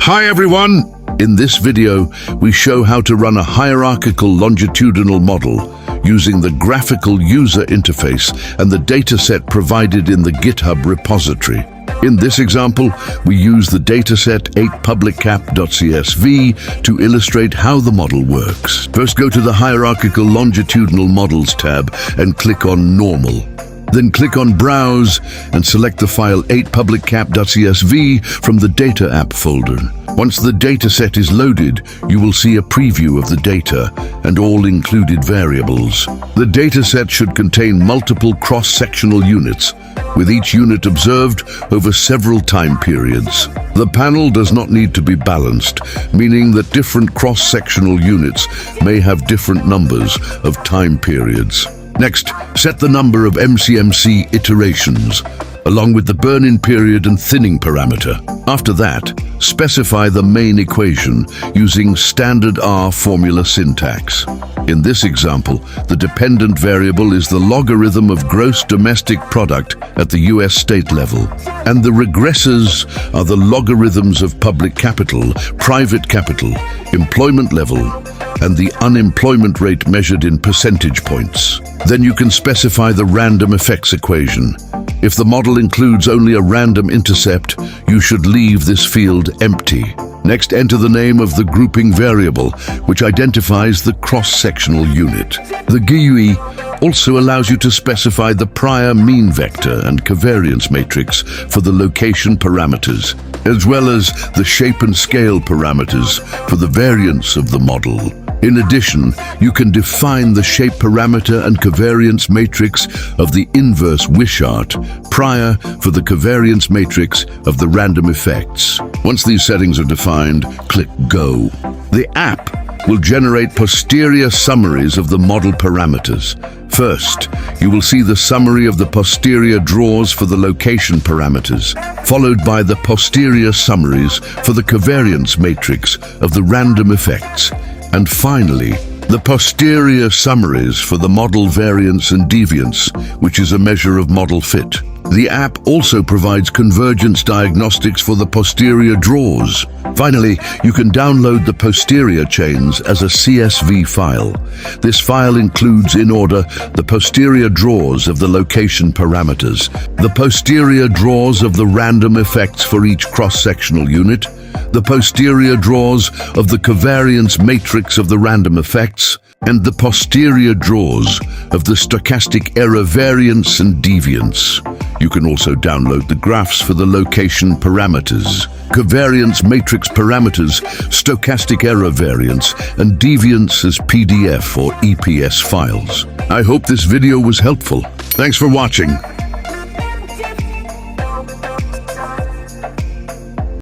Hi everyone! In this video, we show how to run a hierarchical longitudinal model using the graphical user interface and the dataset provided in the GitHub repository. In this example, we use the dataset 8publiccap.csv to illustrate how the model works. First, go to the Hierarchical Longitudinal Models tab and click on Normal. Then click on Browse and select the file 8publiccap.csv from the Data App folder. Once the dataset is loaded, you will see a preview of the data and all included variables. The dataset should contain multiple cross-sectional units, with each unit observed over several time periods. The panel does not need to be balanced, meaning that different cross-sectional units may have different numbers of time periods. Next, set the number of MCMC iterations, along with the burn-in period and thinning parameter. After that, specify the main equation using standard R formula syntax. In this example, the dependent variable is the logarithm of gross domestic product at the US state level, and the regressors are the logarithms of public capital, private capital, employment level, and the unemployment rate measured in percentage points. Then you can specify the random effects equation. If the model includes only a random intercept, you should leave this field empty. Next, enter the name of the grouping variable, which identifies the cross-sectional unit. The GUI also allows you to specify the prior mean vector and covariance matrix for the location parameters, as well as the shape and scale parameters for the variance of the model. In addition, you can define the shape parameter and covariance matrix of the inverse Wishart prior for the covariance matrix of the random effects. Once these settings are defined, click Go. The app will generate posterior summaries of the model parameters. First, you will see the summary of the posterior draws for the location parameters, followed by the posterior summaries for the covariance matrix of the random effects, and finally, the posterior summaries for the model variance and deviance, which is a measure of model fit. The app also provides convergence diagnostics for the posterior draws. Finally, you can download the posterior chains as a CSV file. This file includes, in order, the posterior draws of the location parameters, the posterior draws of the random effects for each cross-sectional unit, the posterior draws of the covariance matrix of the random effects, and the posterior draws of the stochastic error variance and deviance. You can also download the graphs for the location parameters, covariance matrix parameters, stochastic error variance, and deviance as PDF or EPS files. I hope this video was helpful. Thanks for watching.